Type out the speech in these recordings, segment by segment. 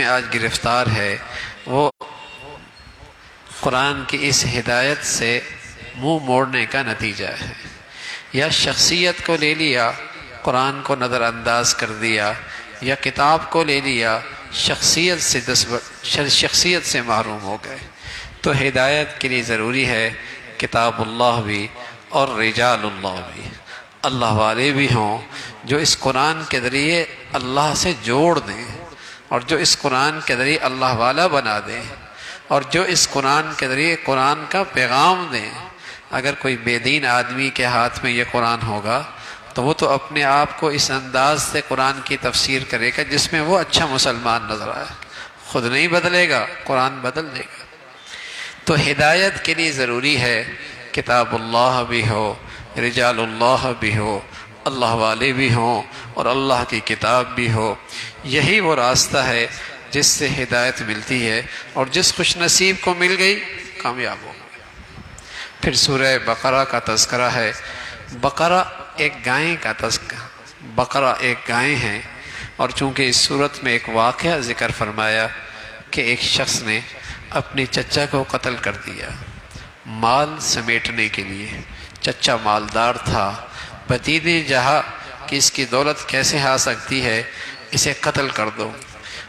میں آج گرفتار ہے وہ قرآن کی اس ہدایت سے منہ موڑنے کا نتیجہ ہے، یا شخصیت کو لے لیا، قرآن کو نظر انداز کر دیا، یا کتاب کو لے لیا، شخصیت سے محروم ہو گئے۔ تو ہدایت کے لیے ضروری ہے کتاب اللہ بھی اور رجال اللہ بھی، اللہ والے بھی ہوں جو اس قرآن کے ذریعے اللہ سے جوڑ دیں، اور جو اس قرآن کے ذریعے اللہ والا بنا دیں، اور جو اس قرآن کے ذریعے قرآن کا پیغام دیں۔ اگر کوئی بے دین آدمی کے ہاتھ میں یہ قرآن ہوگا تو وہ تو اپنے آپ کو اس انداز سے قرآن کی تفسیر کرے گا جس میں وہ اچھا مسلمان نظر آئے، خود نہیں بدلے گا، قرآن بدل دے گا۔ تو ہدایت کے لیے ضروری ہے کتاب اللہ بھی ہو، رجال اللہ بھی ہو، اللہ والے بھی ہوں، اور اللہ کی کتاب بھی ہو۔ یہی وہ راستہ ہے جس سے ہدایت ملتی ہے، اور جس خوش نصیب کو مل گئی کامیاب ہو گئی۔ پھر سورہ بقرہ کا تذکرہ ہے۔ بقرہ ایک گائے کا تذکرہ، بقرہ ایک گائے ہیں، اور چونکہ اس صورت میں ایک واقعہ ذکر فرمایا کہ ایک شخص نے اپنی چچا کو قتل کر دیا مال سمیٹنے کے لیے۔ چچا مالدار تھا، بتینے جہاں کہ اس کی دولت کیسے آ سکتی ہے، اسے قتل کر دو۔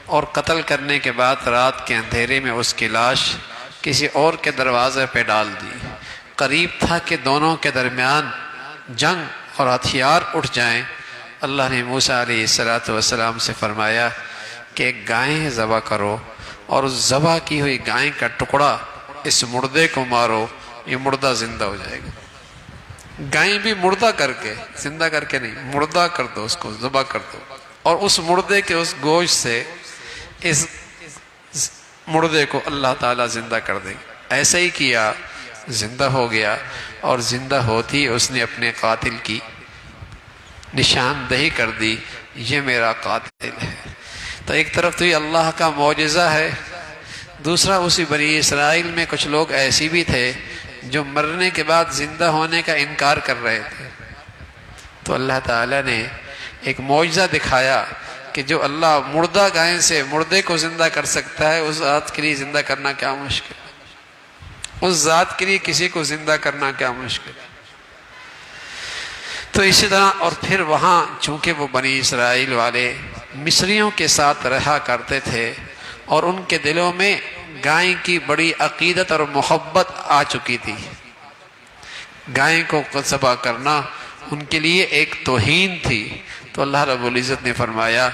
اور قتل کرنے کے بعد رات کے اندھیرے میں اس کی لاش کسی اور کے دروازے پہ ڈال دی۔ قریب تھا کہ دونوں کے درمیان جنگ اور ہتھیار اٹھ جائیں۔ اللہ نے موسیٰ علیہ السلام سے فرمایا کہ ایک گائے ذبح کرو، اور اس ذبح کی ہوئی گائے کا ٹکڑا اس مردے کو مارو، یہ مردہ زندہ ہو جائے گا۔ گائے بھی مردہ کر کے، زندہ کر کے نہیں، مردہ کر دو، اس کو ذبح کر دو، اور اس مردے کے اس گوشت سے اس مردے کو اللہ تعالیٰ زندہ کر دے گا۔ ایسا ہی کیا، زندہ ہو گیا، اور زندہ ہوتی اس نے اپنے قاتل کی نشاندہی کر دی، یہ میرا قاتل ہے۔ تو ایک طرف تو یہ اللہ کا معجزہ ہے، دوسرا اسی بنی اسرائیل میں کچھ لوگ ایسی بھی تھے جو مرنے کے بعد زندہ ہونے کا انکار کر رہے تھے۔ تو اللہ تعالیٰ نے ایک معجزہ دکھایا کہ جو اللہ مردہ گائے سے مردے کو زندہ کر سکتا ہے، اس ذات کے لیے زندہ کرنا کیا مشکل ہے، اس ذات کے لیے کسی کو زندہ کرنا کیا مشکل ہے۔ تو اسی طرح، اور پھر وہاں چونکہ وہ بنی اسرائیل والے مصریوں کے ساتھ رہا کرتے تھے، اور ان کے دلوں میں گائے کی بڑی عقیدت اور محبت آ چکی تھی۔ گائے کو ذبح کرنا ان کے لیے ایک توہین تھی۔ تو اللہ رب العزت نے فرمایا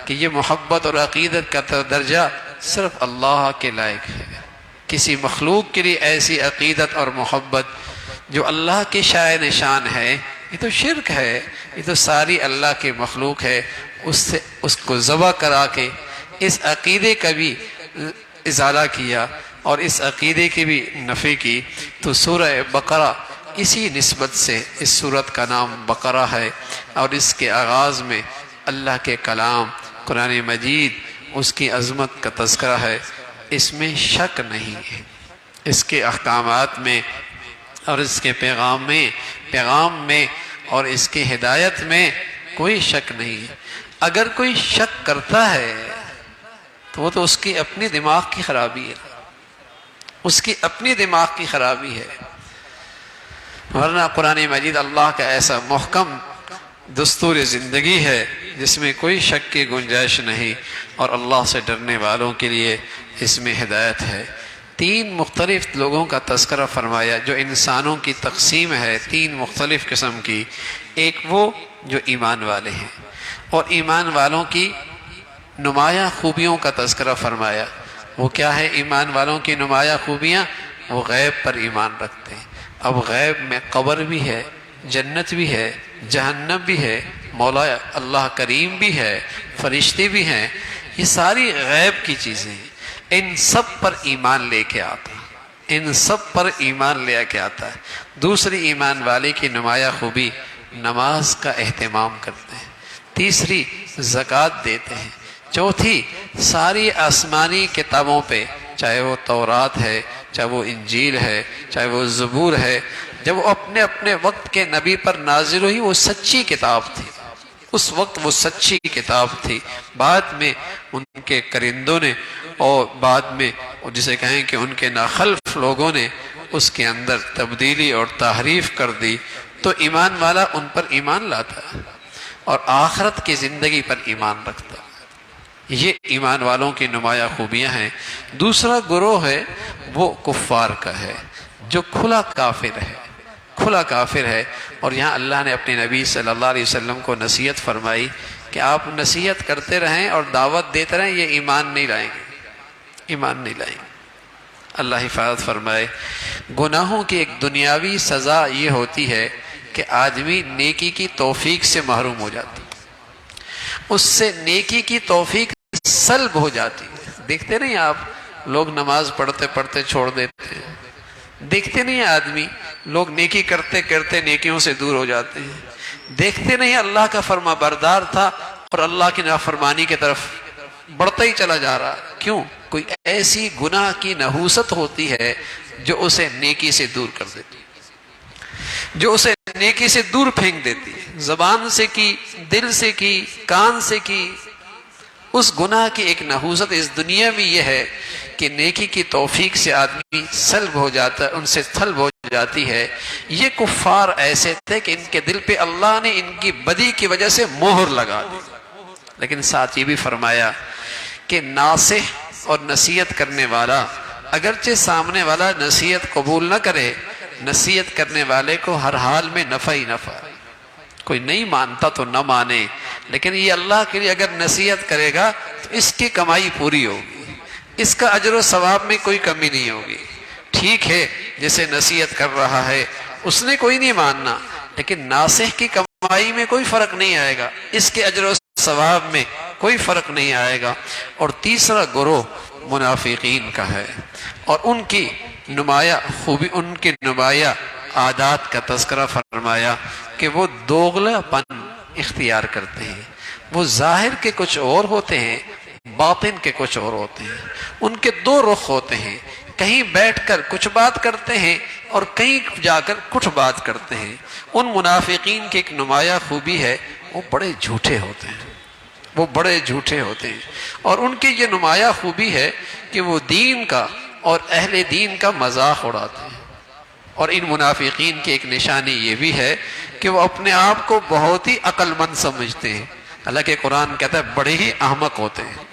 کہ یہ محبت اور عقیدت کا درجہ صرف اللہ کے لائق ہے۔ کسی مخلوق کے لیے ایسی عقیدت اور محبت جو اللہ کے شائع نشان ہے، یہ تو شرک ہے، یہ تو ساری اللہ کی مخلوق ہے۔ اس کو ذبح کرا کے اس عقیدے کا بھی ازالہ کیا اور اس عقیدے کی بھی نفی کی۔ تو سورہ بقرہ اسی نسبت سے اس سورت کا نام بقرہ ہے، اور اس کے آغاز میں اللہ کے کلام قرآن مجید، اس کی عظمت کا تذکرہ ہے۔ اس میں شک نہیں ہے، اس کے احکامات میں اور اس کے پیغام میں اور اس کی ہدایت میں کوئی شک نہیں ہے۔ اگر کوئی شک کرتا ہے تو وہ تو اس کی اپنی دماغ کی خرابی ہے، اس کی اپنی دماغ کی خرابی ہے، ورنہ قرآن مجید اللہ کا ایسا محکم دستور زندگی ہے جس میں کوئی شک کی گنجائش نہیں، اور اللہ سے ڈرنے والوں کے لیے اس میں ہدایت ہے۔ تین مختلف لوگوں کا تذکرہ فرمایا جو انسانوں کی تقسیم ہے، تین مختلف قسم کی۔ ایک وہ جو ایمان والے ہیں، اور ایمان والوں کی نمایاں خوبیوں کا تذکرہ فرمایا۔ وہ کیا ہے ایمان والوں کی نمایاں خوبیاں؟ وہ غیب پر ایمان رکھتے ہیں۔ اب غیب میں قبر بھی ہے، جنت بھی ہے، جہنم بھی ہے، مولا اللہ کریم بھی ہے، فرشتے بھی ہیں، یہ ساری غیب کی چیزیں ہیں۔ ان سب پر ایمان لے کے آتا ہے، ان سب پر ایمان لے کے آتا ہے۔ دوسری ایمان والے کی نمایاں خوبی، نماز کا اہتمام کرتے ہیں۔ تیسری، زکوٰۃ دیتے ہیں۔ چوتھی، ساری آسمانی کتابوں پہ، چاہے وہ تورات ہے، چاہے وہ انجیل ہے، چاہے وہ زبور ہے، جب وہ اپنے اپنے وقت کے نبی پر نازل ہوئی، وہ سچی کتاب تھی، اس وقت وہ سچی کتاب تھی. بعد میں ان کے کرندوں نے اور بعد میں جسے کہیں کہ ان کے ناخلف لوگوں نے اس کے اندر تبدیلی اور تحریف کر دی. تو ایمان والا ان پر ایمان لاتا اور آخرت کی زندگی پر ایمان رکھتا. یہ ایمان والوں کی نمایاں خوبیاں ہیں. دوسرا گروہ ہے وہ کفار کا ہے جو کھلا کافر ہے، کھلا کافر ہے. اور یہاں اللہ نے اپنے نبی صلی اللہ علیہ وسلم کو نصیحت فرمائی کہ آپ نصیحت کرتے رہیں اور دعوت دیتے رہیں، یہ ایمان نہیں لائیں گے، ایمان نہیں لائیں گے. اللہ حفاظت فرمائے. گناہوں کی ایک دنیاوی سزا یہ ہوتی ہے کہ آدمی نیکی کی توفیق سے محروم ہو جاتا، اس سے نیکی کی توفیق سلب ہو جاتی ہے. دیکھتے نہیں آپ لوگ نماز پڑھتے پڑھتے چھوڑ دیتے ہیں، دیکھتے نہیں آدمی لوگ نیکی کرتے کرتے نیکیوں سے دور ہو جاتے ہیں. دیکھتے نہیں اللہ کا فرما بردار تھا اور اللہ کی نافرمانی کی طرف بڑھتا ہی چلا جا رہا. کیوں؟ کوئی ایسی گناہ کی نحوست ہوتی ہے جو اسے نیکی سے دور کر دیتی، جو اسے نیکی سے دور پھینک دیتی ہے. زبان سے کی، دل سے کی، کان سے کی. اس گناہ کی ایک نحوست اس دنیا میں یہ ہے کہ نیکی کی توفیق سے آدمی سلب ہو جاتا ہے، ان سے طلب ہو جاتی ہے. یہ کفار ایسے تھے کہ ان کے دل پہ اللہ نے ان کی بدی کی وجہ سے مہر لگا دی. لیکن ساتھ یہ بھی فرمایا کہ ناصح اور نصیحت کرنے والا اگرچہ سامنے والا نصیحت قبول نہ کرے، نصیحت کرنے والے کو ہر حال میں نفع ہی نفع. کوئی نہیں مانتا تو نہ مانے، لیکن یہ اللہ کے لیے اگر نصیحت کرے گا تو اس کی کمائی پوری ہوگی، اس کا اجر و ثواب میں کوئی کمی نہیں ہوگی. ٹھیک ہے جسے نصیحت کر رہا ہے اس نے کوئی نہیں ماننا، لیکن ناصح کی کمائی میں کوئی فرق نہیں آئے گا، اس کے اجر و ثواب میں کوئی فرق نہیں آئے گا. اور تیسرا گروہ منافقین کا ہے اور ان کی نمایاں خوبی، ان کے نمایاں عادات کا تذکرہ فرمایا کہ وہ دوغلا پن اختیار کرتے ہیں. وہ ظاہر کے کچھ اور ہوتے ہیں، باطن کے کچھ اور ہوتے ہیں. ان کے دو رخ ہوتے ہیں، کہیں بیٹھ کر کچھ بات کرتے ہیں اور کہیں جا کر کچھ بات کرتے ہیں. ان منافقین کی ایک نمایاں خوبی ہے وہ بڑے جھوٹے ہوتے ہیں، وہ بڑے جھوٹے ہوتے ہیں. اور ان کی یہ نمایاں خوبی ہے کہ وہ دین کا اور اہل دین کا مذاق اڑاتے ہیں. اور ان منافقین کی ایک نشانی یہ بھی ہے کہ وہ اپنے آپ کو بہت ہی عقل مند سمجھتے ہیں. حالانکہ قرآن کہتا ہے بڑے ہی احمق ہوتے ہیں.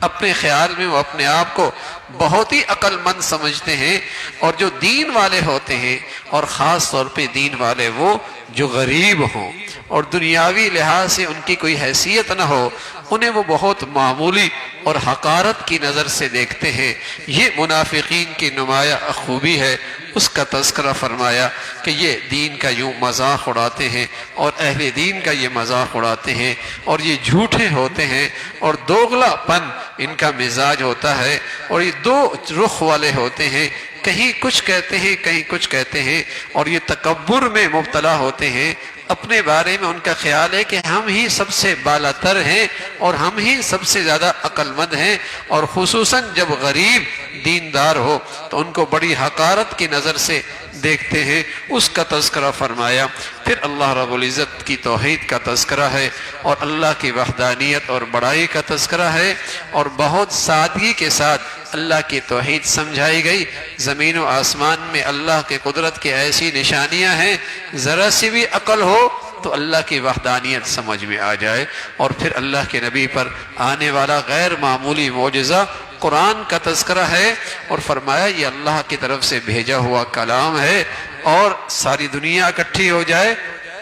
اپنے خیال میں وہ اپنے آپ کو بہت ہی عقل مند سمجھتے ہیں. اور جو دین والے ہوتے ہیں اور خاص طور پہ دین والے وہ جو غریب ہوں اور دنیاوی لحاظ سے ان کی کوئی حیثیت نہ ہو، انہیں وہ بہت معمولی اور حقارت کی نظر سے دیکھتے ہیں. یہ منافقین کی نمایاں خوبی ہے. اس کا تذکرہ فرمایا کہ یہ دین کا یوں مذاق اڑاتے ہیں اور اہل دین کا یہ مذاق اڑاتے ہیں اور یہ جھوٹے ہوتے ہیں اور دوغلا پن ان کا مزاج ہوتا ہے. اور یہ دو رخ والے ہوتے ہیں، کہیں کچھ کہتے ہیں کہیں کچھ کہتے ہیں. اور یہ تکبر میں مبتلا ہوتے ہیں. اپنے بارے میں ان کا خیال ہے کہ ہم ہی سب سے بالا تر ہیں اور ہم ہی سب سے زیادہ عقل مند ہیں. اور خصوصاً جب غریب دیندار ہو تو ان کو بڑی حقارت کی نظر سے دیکھتے ہیں. اس کا تذکرہ فرمایا. پھر اللہ رب العزت کی توحید کا تذکرہ ہے اور اللہ کی وحدانیت اور بڑائی کا تذکرہ ہے اور بہت سادگی کے ساتھ اللہ کی توحید سمجھائی گئی. زمین و آسمان میں اللہ کے قدرت کی ایسی نشانیاں ہیں، ذرا سی بھی عقل ہو تو اللہ کی وحدانیت سمجھ میں آ جائے. اور پھر اللہ کے نبی پر آنے والا غیر معمولی معجزہ قرآن کا تذکرہ ہے اور فرمایا یہ اللہ کی طرف سے بھیجا ہوا کلام ہے اور ساری دنیا اکٹھی ہو جائے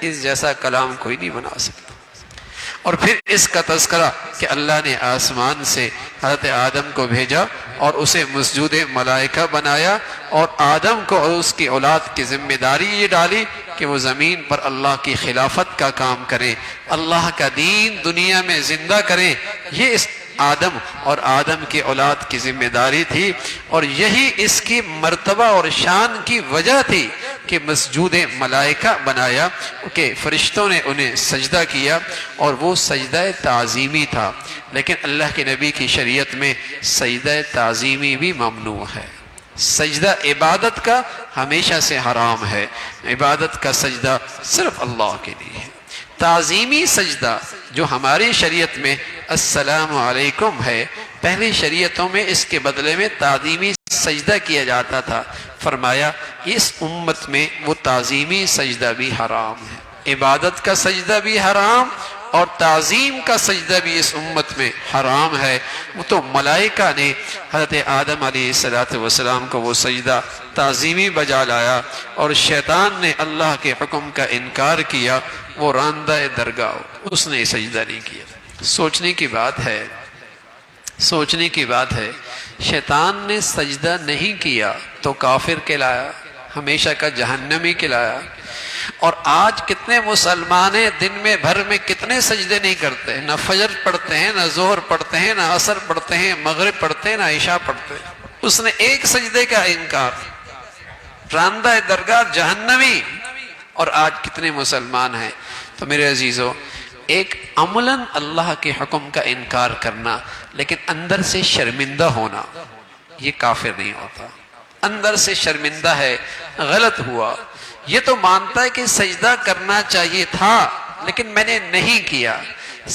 اس جیسا کلام کوئی نہیں بنا سکتا. اور پھر اس کا تذکرہ کہ اللہ نے آسمان سے حضرت آدم کو بھیجا اور اسے مسجود ملائکہ بنایا اور آدم کو اور اس کی اولاد کی ذمہ داری یہ ڈالی کہ وہ زمین پر اللہ کی خلافت کا کام کریں، اللہ کا دین دنیا میں زندہ کریں. یہ اس آدم اور آدم کی اولاد کی ذمہ داری تھی اور یہی اس کی مرتبہ اور شان کی وجہ تھی کہ مسجود ملائکہ بنایا کہ فرشتوں نے انہیں سجدہ کیا اور وہ سجدہ تعظیمی تھا. لیکن اللہ کے نبی کی شریعت میں سجدہ تعظیمی بھی ممنوع ہے. سجدہ عبادت کا ہمیشہ سے حرام ہے. عبادت کا سجدہ صرف اللہ کے لیے ہے. تعظیمی سجدہ جو ہماری شریعت میں السلام علیکم ہے، پہلی شریعتوں میں اس کے بدلے میں تعظیمی سجدہ کیا جاتا تھا۔ فرمایا اس امت میں وہ تعظیمی سجدہ بھی حرام ہے، عبادت کا سجدہ بھی حرام اور تعظیم کا سجدہ بھی اس امت میں حرام ہے۔ وہ تو ملائکہ نے حضرت آدم علیہ السلام کو وہ سجدہ تعظیمی بجا لایا، اور شیطان نے اللہ کے حکم کا انکار کیا، وہ راندہ درگاہ، اس نے سجدہ نہیں کیا۔ سوچنے کی بات ہے، سوچنے کی بات ہے، شیطان نے سجدہ نہیں کیا تو کافر کہلایا، ہمیشہ کا جہنمی کہلایا۔ اور آج کتنے مسلمان ہیں دن میں بھر میں کتنے سجدے نہیں کرتے، نہ فجر پڑھتے ہیں، نہ ظہر پڑھتے ہیں، نہ عصر پڑھتے ہیں، مغرب پڑھتے ہیں، نہ عشاء پڑھتے ہیں۔ اس نے ایک سجدے کا انکار، راندہ درگاہ جہنمی۔ اور آج کتنے مسلمان ہیں۔ تو میرے عزیزو، ایک عملاً اللہ کے حکم کا انکار کرنا لیکن اندر سے شرمندہ ہونا، یہ کافر نہیں ہوتا۔ اندر سے شرمندہ ہے، غلط ہوا، یہ تو مانتا ہے کہ سجدہ کرنا چاہیے تھا لیکن میں نے نہیں کیا۔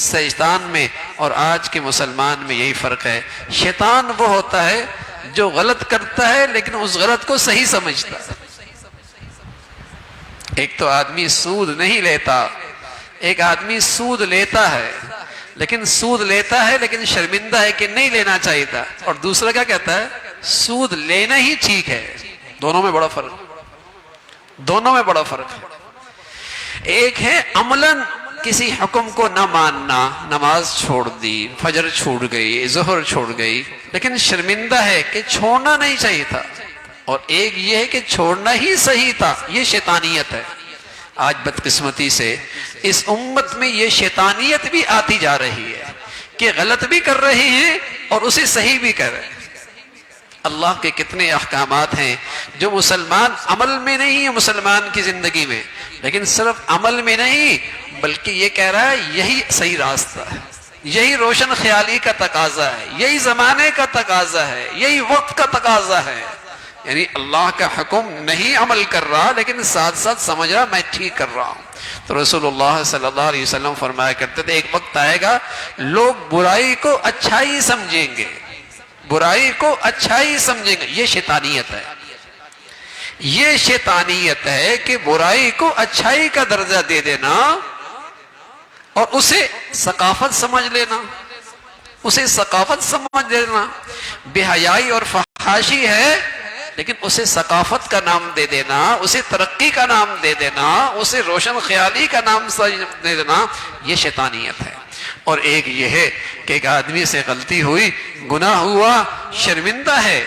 شیطان میں اور آج کے مسلمان میں یہی فرق ہے، شیطان وہ ہوتا ہے جو غلط کرتا ہے لیکن اس غلط کو صحیح سمجھتا ہے۔ ایک تو آدمی سود نہیں لیتا، ایک آدمی سود لیتا ہے لیکن سود لیتا ہے لیکن شرمندہ ہے کہ نہیں لینا چاہیے تھا، اور دوسرا کیا کہتا ہے سود لینا ہی ٹھیک ہے۔ دونوں میں بڑا فرق، دونوں میں بڑا فرق ہے۔ ایک ہے عملاً کسی حکم کو نہ ماننا، نماز چھوڑ دی، فجر چھوڑ گئی، ظہر چھوڑ گئی، لیکن شرمندہ ہے کہ چھوڑنا نہیں چاہیے تھا، اور ایک یہ ہے کہ چھوڑنا ہی صحیح تھا۔ یہ شیطانیت ہے۔ آج بدقسمتی سے اس امت میں یہ شیطانیت بھی آتی جا رہی ہے کہ غلط بھی کر رہے ہیں اور اسے صحیح بھی کر رہے ہیں۔ اللہ کے کتنے احکامات ہیں جو مسلمان عمل میں نہیں ہے، مسلمان کی زندگی میں، لیکن صرف عمل میں نہیں بلکہ یہ کہہ رہا ہے یہی صحیح راستہ ہے، یہی روشن خیالی کا تقاضا ہے، یہی زمانے کا تقاضا ہے، یہی وقت کا تقاضا ہے۔ یعنی اللہ کا حکم نہیں عمل کر رہا لیکن ساتھ ساتھ سمجھ رہا میں ٹھیک کر رہا ہوں۔ تو رسول اللہ صلی اللہ علیہ وسلم فرمایا کرتے تھے ایک وقت آئے گا لوگ برائی کو اچھائی سمجھیں گے، برائی کو اچھائی سمجھیں گے۔ یہ شیطانیت ہے، یہ شیطانیت ہے کہ برائی کو اچھائی کا درجہ دے دینا اور اسے ثقافت سمجھ لینا، اسے ثقافت سمجھ لینا۔ بے حیائی اور فحاشی ہے لیکن اسے ثقافت کا نام دے دینا، اسے ترقی کا نام دے دینا، اسے روشن خیالی کا نام دے دینا، یہ شیطانیت ہے۔ اور ایک یہ ہے کہ ایک آدمی سے غلطی ہوئی، گناہ ہوا، شرمندہ ہے،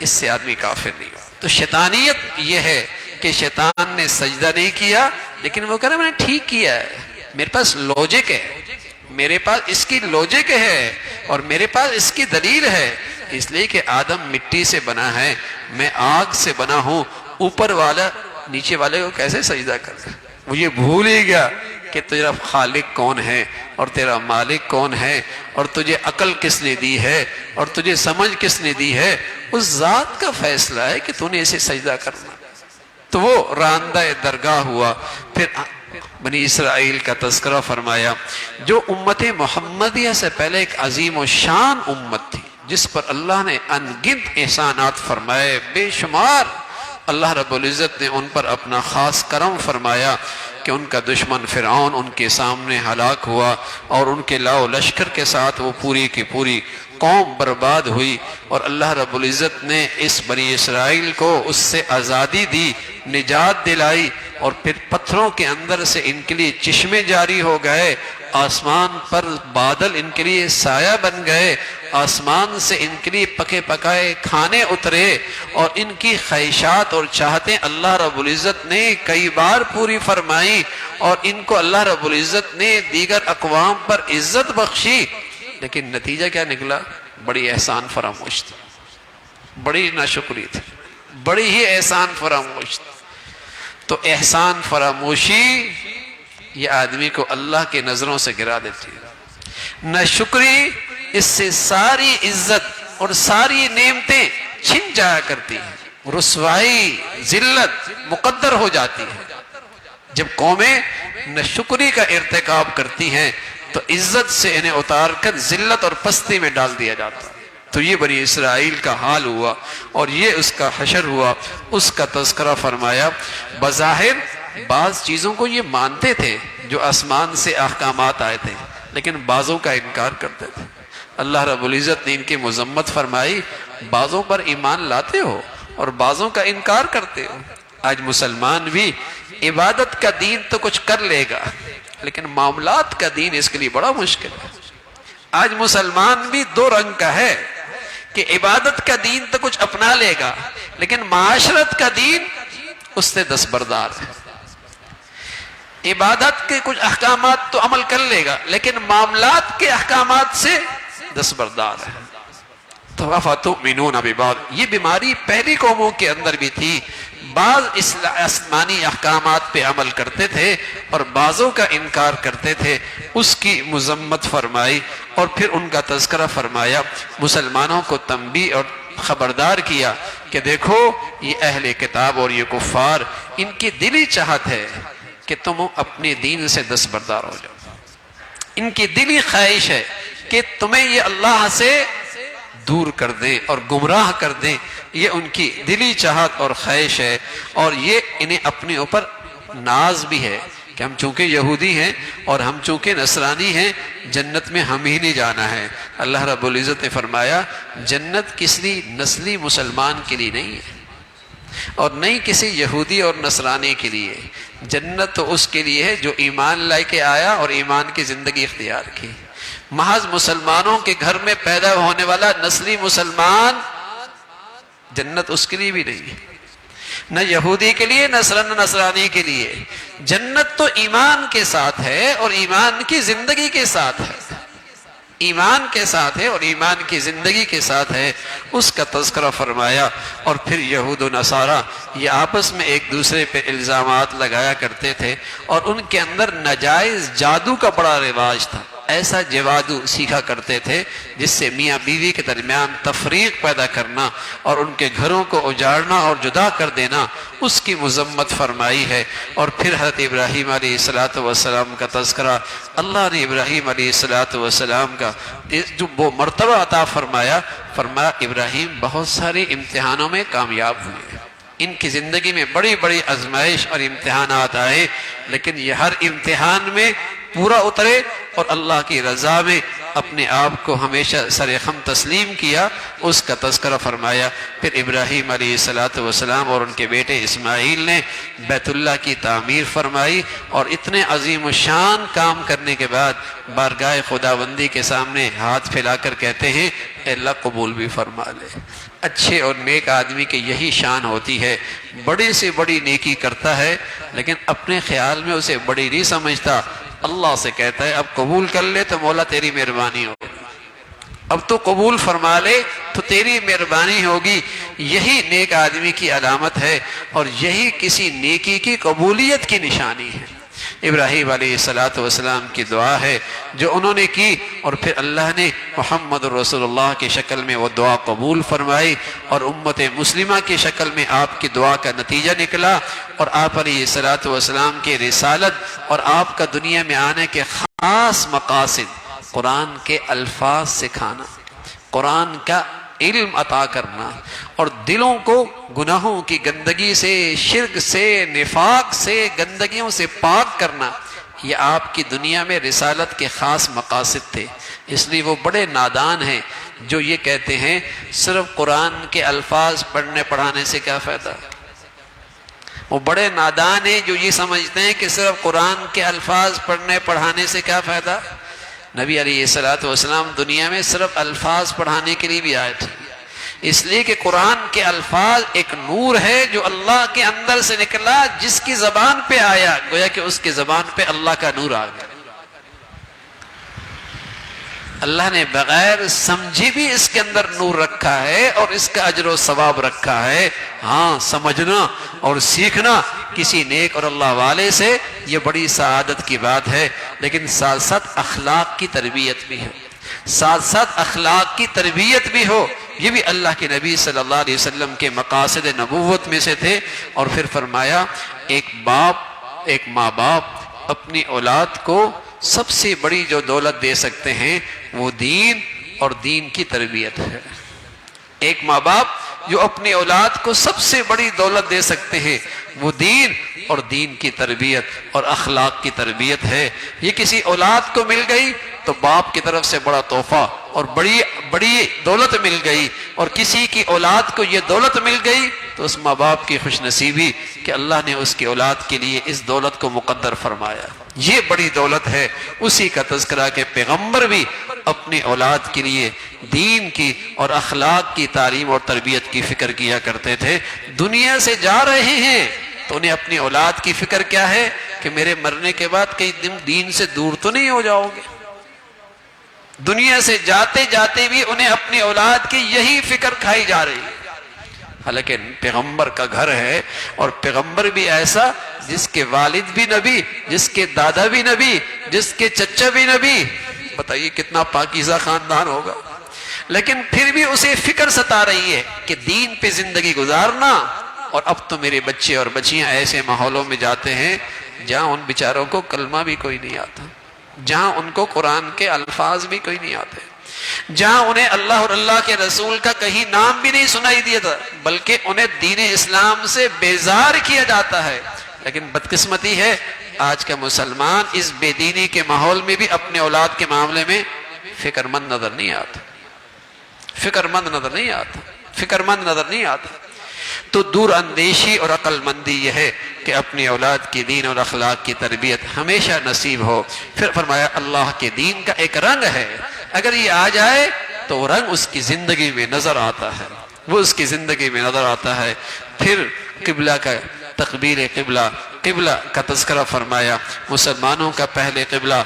اس سے آدمی کافر نہیں ہوا۔ تو شیطانیت یہ ہے کہ شیطان نے سجدہ نہیں کیا لیکن وہ کہہ رہا میں نے ٹھیک کیا ہے، میرے پاس لوجک ہے، میرے پاس اس کی لوجک ہے اور میرے پاس اس کی دلیل ہے، اس لیے کہ آدم مٹی سے بنا ہے، میں آگ سے بنا ہوں، اوپر والا نیچے والے کو کیسے سجدہ کرے؟ وہ یہ بھول ہی گیا کہ تیرا خالق کون ہے اور تیرا مالک کون ہے، اور تجھے عقل کس نے دی ہے اور تجھے سمجھ کس نے دی ہے، اس ذات کا فیصلہ ہے کہ تو نے اسے سجدہ کرنا۔ تو وہ راندہ درگاہ ہوا۔ پھر بنی اسرائیل کا تذکرہ فرمایا جو امت محمدیہ سے پہلے ایک عظیم و شان امت تھی جس پر اللہ نے انگنت احسانات فرمائے، بے شمار۔ اللہ رب العزت نے ان پر اپنا خاص کرم فرمایا کہ ان کا دشمن فرعون ان کے سامنے ہلاک ہوا اور ان کے لاؤ لشکر کے ساتھ وہ پوری کی پوری قوم برباد ہوئی، اور اللہ رب العزت نے اس بنی اسرائیل کو اس سے آزادی دی، نجات دلائی، اور پھر پتھروں کے اندر سے ان کے لیے چشمے جاری ہو گئے، آسمان پر بادل ان کے لیے سایہ بن گئے، آسمان سے ان کے لیے پکے پکائے کھانے اترے، اور ان کی خواہشات اور چاہتیں اللہ رب العزت نے کئی بار پوری فرمائی، اور ان کو اللہ رب العزت نے دیگر اقوام پر عزت بخشی۔ لیکن نتیجہ کیا نکلا؟ بڑی احسان فراموش تھی، بڑی ناشکری تھی، بڑی ہی احسان فراموش تھی۔ تو احسان فراموشی یہ آدمی کو اللہ کی نظروں سے گرا دیتی ہے، ناشکری اس سے ساری عزت اور ساری نعمتیں چھن جایا کرتی ہیں، رسوائی ذلت مقدر ہو جاتی ہے۔ جب قومیں ناشکری کا ارتکاب کرتی ہیں تو عزت سے انہیں اتار کر ذلت اور پستی میں ڈال دیا جاتا ہے۔ تو یہ بنی اسرائیل کا حال ہوا اور یہ اس کا حشر ہوا، اس کا تذکرہ فرمایا۔ بظاہر بعض چیزوں کو یہ مانتے تھے جو آسمان سے احکامات آئے تھے، لیکن بعضوں کا انکار کرتے تھے۔ اللہ رب العزت نے ان کی مذمت فرمائی، بعضوں پر ایمان لاتے ہو اور بعضوں کا انکار کرتے ہو۔ آج مسلمان بھی عبادت کا دین تو کچھ کر لے گا، لیکن معاملات کا دین اس کے لیے بڑا مشکل ہے۔ آج مسلمان بھی دو رنگ کا ہے کہ عبادت کا دین تو کچھ اپنا لے گا، لیکن معاشرت کا دین اس سے دستبردار ہے۔ عبادت کے کچھ احکامات تو عمل کر لے گا، لیکن معاملات کے احکامات سے دستبردار ہے۔ تو افتؤمنون ببعض، یہ بیماری پہلی قوموں کے اندر بھی تھی۔ بعض آسمانی احکامات پہ عمل کرتے تھے اور بعضوں کا انکار کرتے تھے، اس کی مذمت فرمائی اور پھر ان کا تذکرہ فرمایا۔ مسلمانوں کو تنبیہ اور خبردار کیا کہ دیکھو یہ اہل کتاب اور یہ کفار، ان کی دلی چاہت ہے کہ تم اپنے دین سے دستبردار ہو جاؤ، ان کی دلی خواہش ہے کہ تمہیں یہ اللہ سے دور کر دیں اور گمراہ کر دیں، یہ ان کی دلی چاہت اور خواہش ہے۔ اور یہ انہیں اپنے اوپر ناز بھی ہے کہ ہم چونکہ یہودی ہیں اور ہم چونکہ نصرانی ہیں، جنت میں ہم ہی نہیں جانا ہے۔ اللہ رب العزت نے فرمایا جنت کسی نسلی مسلمان کے لیے نہیں ہے اور نہیں کسی یہودی اور نصرانی کے لیے، جنت تو اس کے لیے ہے جو ایمان لائے کے آیا اور ایمان کی زندگی اختیار کی۔ محض مسلمانوں کے گھر میں پیدا ہونے والا نسلی مسلمان، جنت اس کے لیے بھی نہیں ہے، نہ یہودی کے لیے نہ نصرانی کے لیے۔ جنت تو ایمان کے ساتھ ہے اور ایمان کی زندگی کے ساتھ ہے، ایمان کے ساتھ ہے اور ایمان کی زندگی کے ساتھ ہے، اس کا تذکرہ فرمایا۔ اور پھر یہود و نصارہ یہ آپس میں ایک دوسرے پہ الزامات لگایا کرتے تھے اور ان کے اندر ناجائز جادو کا بڑا رواج تھا۔ ایسا جادو سیکھا کرتے تھے جس سے میاں بیوی کے درمیان تفریق پیدا کرنا اور ان کے گھروں کو اجاڑنا اور جدا کر دینا، اس کی مذمت فرمائی ہے۔ اور پھر حضرت ابراہیم علیہ السلام کا تذکرہ، اللہ نے ابراہیم علیہ السلام کا جو وہ مرتبہ عطا فرمایا، فرمایا ابراہیم بہت سارے امتحانوں میں کامیاب ہوئے، ان کی زندگی میں بڑی بڑی آزمائش اور امتحانات آئے، لیکن یہ ہر امتحان میں پورا اترے اور اللہ کی رضا میں اپنے آپ کو ہمیشہ سر خم تسلیم کیا، اس کا تذکرہ فرمایا۔ پھر ابراہیم علیہ السلام اور ان کے بیٹے اسماعیل نے بیت اللہ کی تعمیر فرمائی اور اتنے عظیم الشان کام کرنے کے بعد بارگاہ خداوندی کے سامنے ہاتھ پھیلا کر کہتے ہیں اے اللہ قبول بھی فرما لے۔ اچھے اور نیک آدمی کی یہی شان ہوتی ہے، بڑی سے بڑی نیکی کرتا ہے لیکن اپنے خیال میں اسے بڑی نہیں سمجھتا، اللہ سے کہتا ہے اب قبول کر لے تو مولا تیری مہربانی ہوگی، اب تو قبول فرما لے تو تیری مہربانی ہوگی۔ یہی نیک آدمی کی علامت ہے اور یہی کسی نیکی کی قبولیت کی نشانی ہے۔ ابراہیم علیہ السلام کی دعا ہے جو انہوں نے کی، اور پھر اللہ نے محمد رسول اللہ کی شکل میں وہ دعا قبول فرمائی اور امت مسلمہ کی شکل میں آپ کی دعا کا نتیجہ نکلا، اور آپ علیہ السلام کی رسالت اور آپ کا دنیا میں آنے کے خاص مقاصد قرآن کے الفاظ سکھانا، قرآن کا علم عطا کرنا اور دلوں کو گناہوں کی گندگی سے، شرک سے، نفاق سے، گندگیوں سے پاک کرنا، یہ آپ کی دنیا میں رسالت کے خاص مقاصد تھے۔ اس لیے وہ بڑے نادان ہیں جو یہ کہتے ہیں صرف قرآن کے الفاظ پڑھنے پڑھانے سے کیا فائدہ۔ وہ بڑے نادان ہیں جو یہ سمجھتے ہیں کہ صرف قرآن کے الفاظ پڑھنے پڑھانے سے کیا فائدہ۔ نبی علیہ السلام دنیا میں صرف الفاظ پڑھانے کے لیے بھی آئے تھے، اس لیے کہ قرآن کے الفاظ ایک نور ہے جو اللہ کے اندر سے نکلا، جس کی زبان پہ آیا گویا کہ اس کی زبان پہ اللہ کا نور آ گیا۔ اللہ نے بغیر سمجھی بھی اس کے اندر نور رکھا ہے اور اس کا اجر و ثواب رکھا ہے۔ ہاں سمجھنا اور سیکھنا کسی نیک اور اللہ والے سے یہ بڑی سعادت کی بات ہے، لیکن ساتھ ساتھ اخلاق کی تربیت بھی ہے، ساتھ ساتھ اخلاق کی تربیت بھی ہو، یہ بھی اللہ کے نبی صلی اللہ علیہ وسلم کے مقاصد نبوت میں سے تھے۔ اور پھر فرمایا ایک باپ ایک ماں باپ اپنی اولاد کو سب سے بڑی جو دولت دے سکتے ہیں وہ دین اور دین کی تربیت ہے۔ ایک ماں باپ جو اپنی اولاد کو سب سے بڑی دولت دے سکتے ہیں وہ دین اور دین کی تربیت اور اخلاق کی تربیت ہے۔ یہ کسی اولاد کو مل گئی تو باپ کی طرف سے بڑا تحفہ اور بڑی دولت مل گئی، اور کسی کی اولاد کو یہ دولت مل گئی تو اس ماں باپ کی خوش نصیبی کہ اللہ نے اس کی اولاد کے لیے اس دولت کو مقدر فرمایا۔ یہ بڑی دولت ہے۔ اسی کا تذکرہ کہ پیغمبر بھی اپنی اولاد کے لیے دین کی اور اخلاق کی تعلیم اور تربیت کی فکر کیا کرتے تھے۔ دنیا سے جا رہے ہیں تو انہیں اپنی اولاد کی فکر کیا ہے کہ میرے مرنے کے بعد کئی دن دین سے دور تو نہیں ہو جاؤ گے۔ دنیا سے جاتے جاتے بھی انہیں اپنی اولاد کی یہی فکر کھائی جا رہی ہے۔ حالانکہ پیغمبر کا گھر ہے، اور پیغمبر بھی ایسا جس کے والد بھی نبی، جس کے دادا بھی نبی، جس کے چچا بھی نبی، بتائیے کتنا پاکیزہ خاندان ہوگا۔ لیکن پھر بھی اسے فکر ستا رہی ہے کہ دین پہ زندگی گزارنا۔ اور اب تو میرے بچے اور بچیاں ایسے ماحولوں میں جاتے ہیں جہاں ان بیچاروں کو کلمہ بھی کوئی نہیں آتا، جہاں ان کو قرآن کے الفاظ بھی کوئی نہیں آتے، جہاں انہیں اللہ اور اللہ کے رسول کا کہیں نام بھی نہیں سنائی دیا تھا، بلکہ انہیں دین اسلام سے بیزار کیا جاتا ہے۔ لیکن بدقسمتی ہے آج کا مسلمان اس بے دینی کے ماحول میں بھی اپنے اولاد کے معاملے میں فکر مند نظر نہیں آتا، فکر مند نظر نہیں آتا، فکر مند نظر نہیں آتا۔ تو دور اندیشی اور عقل مندی یہ ہے کہ اپنی اولاد کی دین اور اخلاق کی تربیت ہمیشہ نصیب ہو۔ پھر فرمایا اللہ کے دین کا ایک رنگ ہے، اگر یہ آ جائے تو وہ رنگ اس کی زندگی میں نظر آتا ہے، وہ اس کی زندگی میں نظر آتا ہے۔ پھر قبلہ کا تقبیر قبلہ کا تذکرہ فرمایا۔ مسلمانوں کا پہلے قبلہ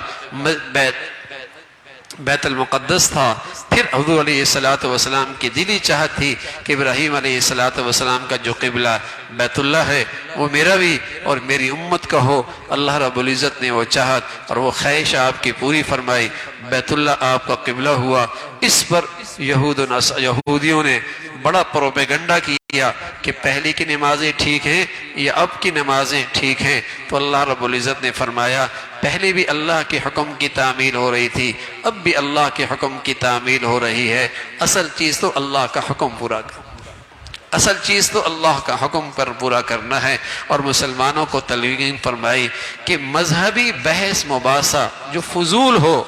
بیت المقدس تھا، پھر حضور علیہ السلام کی دلی چاہت تھی کہ ابراہیم علیہ السلام کا جو قبلہ بیت اللہ ہے وہ میرا بھی اور میری امت کا ہو۔ اللہ رب العزت نے وہ چاہت اور وہ خواہش آپ کی پوری فرمائی، بیت اللہ آپ کا قبلہ ہوا۔ اس پر یہودیوں نے بڑا پروپیگنڈا کیا کہ پہلی کی نمازیں ٹھیک ہیں یا اب کی نمازیں ٹھیک ہیں، تو اللہ رب العزت نے فرمایا پہلے بھی اللہ کے حکم کی تعمیل ہو رہی تھی، اب بھی اللہ کے حکم کی تعمیل ہو رہی ہے۔ اصل چیز تو اللہ کا حکم پورا کرنا، اصل چیز تو اللہ کا حکم پر پورا کرنا ہے۔ اور مسلمانوں کو تلقین فرمائی کہ مذہبی بحث مباحثہ جو فضول ہو،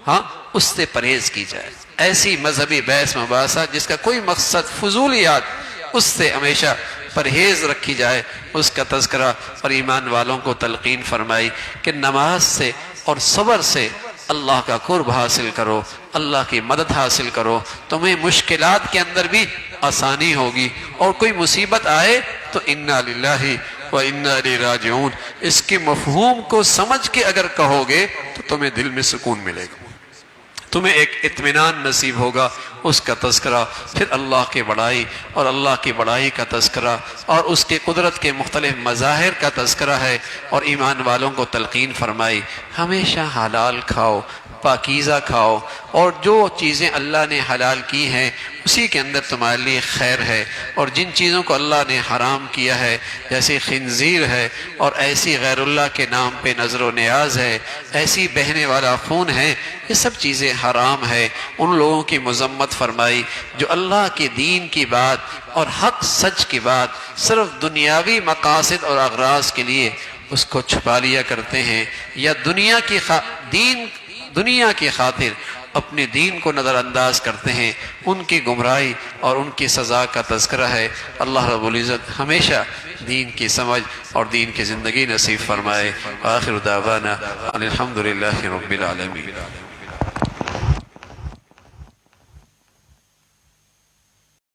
ہاں اس سے پرہیز کی جائے۔ ایسی مذہبی بحث مباحثہ جس کا کوئی مقصد فضولیات، اس سے ہمیشہ پرہیز رکھی جائے، اس کا تذکرہ اور ایمان والوں کو تلقین فرمائی کہ نماز سے اور صبر سے اللہ کا قرب حاصل کرو، اللہ کی مدد حاصل کرو، تمہیں مشکلات کے اندر بھی آسانی ہوگی، اور کوئی مصیبت آئے تو انا للہ و انا الیہ راجعون اس کے مفہوم کو سمجھ کے اگر کہو گے تو تمہیں دل میں سکون ملے گا، تمہیں ایک اطمینان نصیب ہوگا۔ اس کا تذکرہ پھر اللہ کی بڑائی اور اللہ کی بڑائی کا تذکرہ اور اس کے قدرت کے مختلف مظاہر کا تذکرہ ہے، اور ایمان والوں کو تلقین فرمائی ہمیشہ حلال کھاؤ، پاکیزہ کھاؤ، اور جو چیزیں اللہ نے حلال کی ہیں اسی کے اندر تمہارے لیے خیر ہے، اور جن چیزوں کو اللہ نے حرام کیا ہے جیسے خنزیر ہے اور ایسی غیر اللہ کے نام پہ نظر و نیاز ہے، ایسی بہنے والا خون ہے، یہ سب چیزیں حرام ہے۔ ان لوگوں کی مذمت فرمائی جو اللہ کے دین کی بات اور حق سچ کی بات صرف دنیاوی مقاصد اور اغراض کے لیے اس کو چھپا لیا کرتے ہیں، یا دنیا کی خاطر اپنے دین کو نظر انداز کرتے ہیں، ان کی گمراہی اور ان کی سزا کا تذکرہ ہے۔ اللہ رب العزت ہمیشہ دین کی سمجھ اور دین کی زندگی نصیب فرمائے۔ آخر دعوانا الحمدللہ رب العالمین۔